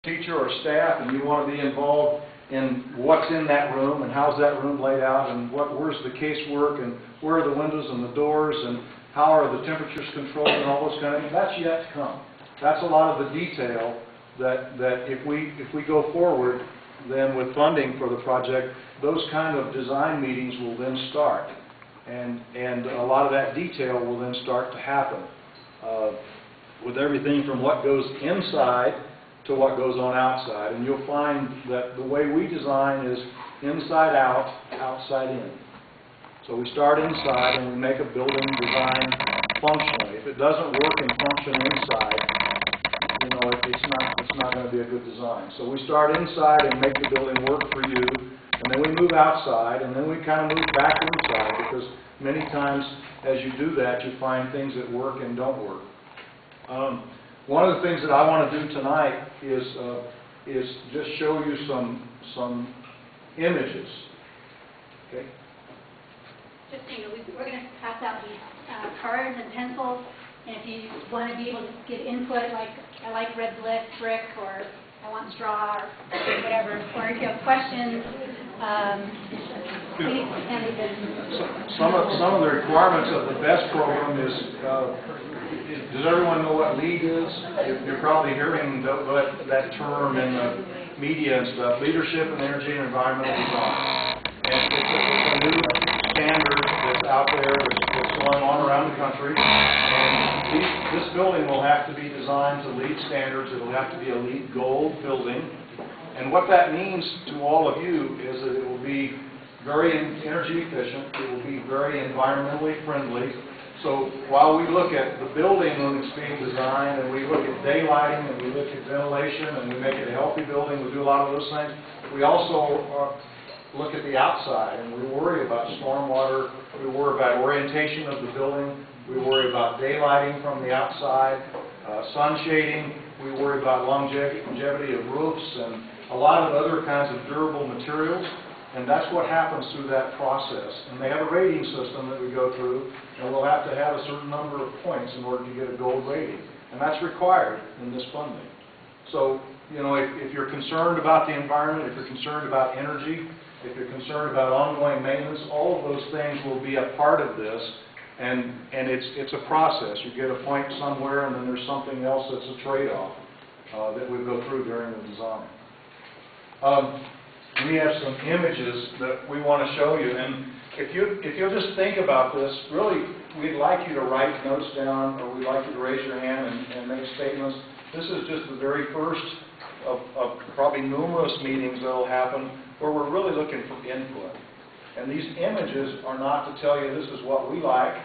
teacher or staff and you want to be involved in what's in that room and how's that room laid out and where's the casework and where are the windows and the doors and how are the temperatures controlled and all those kind of things, that's yet to come. That's a lot of the detail that if we go forward then with funding for the project, those kind of design meetings will then start. And a lot of that detail will then start to happen with everything from what goes inside to what goes on outside. And you'll find that the way we design is inside out, outside in. So we start inside and we make a building design functionally. If it doesn't work and function inside, you know, it's not going to be a good design. So we start inside and make the building work for you, and then we move outside, and then we kind of move back inside, because many times as you do that, you find things that work and don't work. One of the things that I want to do tonight is just show you some images. Okay. Just so you know, we're going to pass out these cards and pencils, and if you want to be able to get input, like I like red brick, or I want straw, or whatever, or if you have questions, please send it in. Some of the requirements of the BEST program is, does everyone know what LEED is? You're probably hearing that term in the media and stuff, Leadership in Energy and Environmental Design. And it's a new standard that's out there that's going on around the country. And this building will have to be designed to LEED standards. It will have to be a LEED Gold building. And what that means to all of you is that it will be very energy efficient. It will be very environmentally friendly. So while we look at the building when it's being designed, and we look at daylighting, and we look at ventilation, and we make it a healthy building, we do a lot of those things, we also look at the outside, and we worry about stormwater, we worry about orientation of the building, we worry about daylighting from the outside, sun shading, we worry about longevity of roofs, and a lot of other kinds of durable materials. And that's what happens through that process. And they have a rating system that we go through, and we'll have to have a certain number of points in order to get a gold rating. And that's required in this funding. So, you know, if you're concerned about the environment, if you're concerned about energy, if you're concerned about ongoing maintenance, all of those things will be a part of this. And it's a process. You get a point somewhere, and then there's something else that's a trade-off that we go through during the design. We have some images that we want to show you, and if you'll just think about this, really, we'd like you to write notes down, or we'd like you to raise your hand and make statements. This is just the very first of probably numerous meetings that will happen where we're really looking for input. And these images are not to tell you this is what we like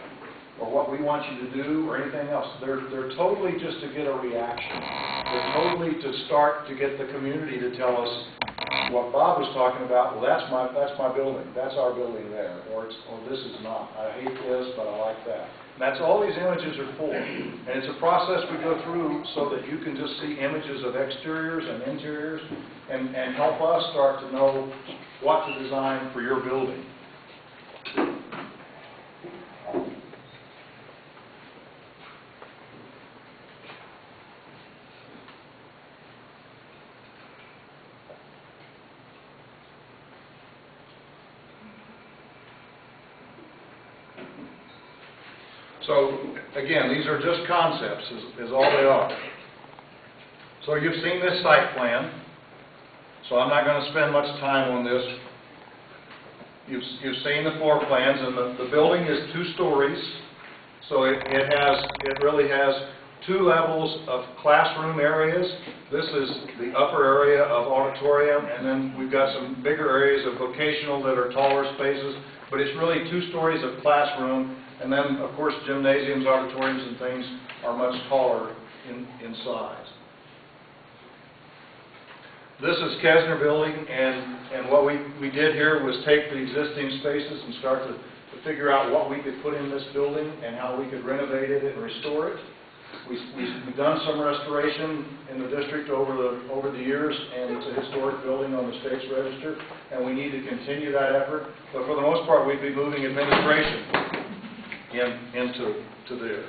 or what we want you to do or anything else. They're totally just to get a reaction. They're totally to start to get the community to tell us what Bob was talking about. Well, that's my building. That's our building there. Or this is not. I hate this, but I like that. And that's all these images are for. And it's a process we go through so that you can just see images of exteriors and interiors and help us start to know what to design for your building. So, again, these are just concepts, is all they are. So you've seen this site plan, so I'm not going to spend much time on this. You've seen the floor plans, and the building is 2 stories, so it really has 2 levels of classroom areas. This is the upper area of auditorium, and then we've got some bigger areas of vocational that are taller spaces, but it's really 2 stories of classroom. And then, of course, gymnasiums, auditoriums, and things are much taller in size. This is Kesner Building, and what we did here was take the existing spaces and start to figure out what we could put in this building and how we could renovate it and restore it. We've done some restoration in the district over the years, and it's a historic building on the state's register, and we need to continue that effort. But for the most part, we'd be moving administration into there.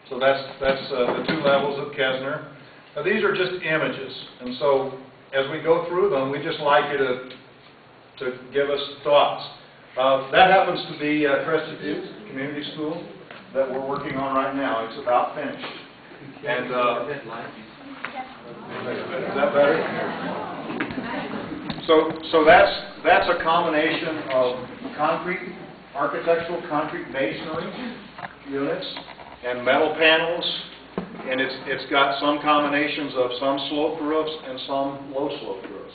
So that's the 2 levels of Kesner. Now, these are just images, and so as we go through them, we just like you to give us thoughts. That happens to be Crested Butte Community School that we're working on right now. It's about finished. And is that better? So that's a combination of concrete, architectural concrete masonry units and metal panels, and it's got some combinations of some sloped roofs and some low sloped roofs.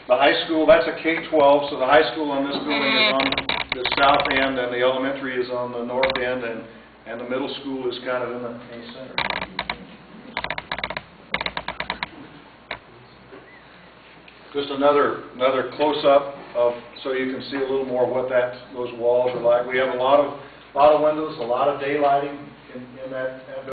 The high school, that's a K-12, so the high school on this building is on the south end, and the elementary is on the north end, and the middle school is kind of in the center. Just another close-up of, so you can see a little more what those walls are like. We have a lot of windows, a lot of daylighting in that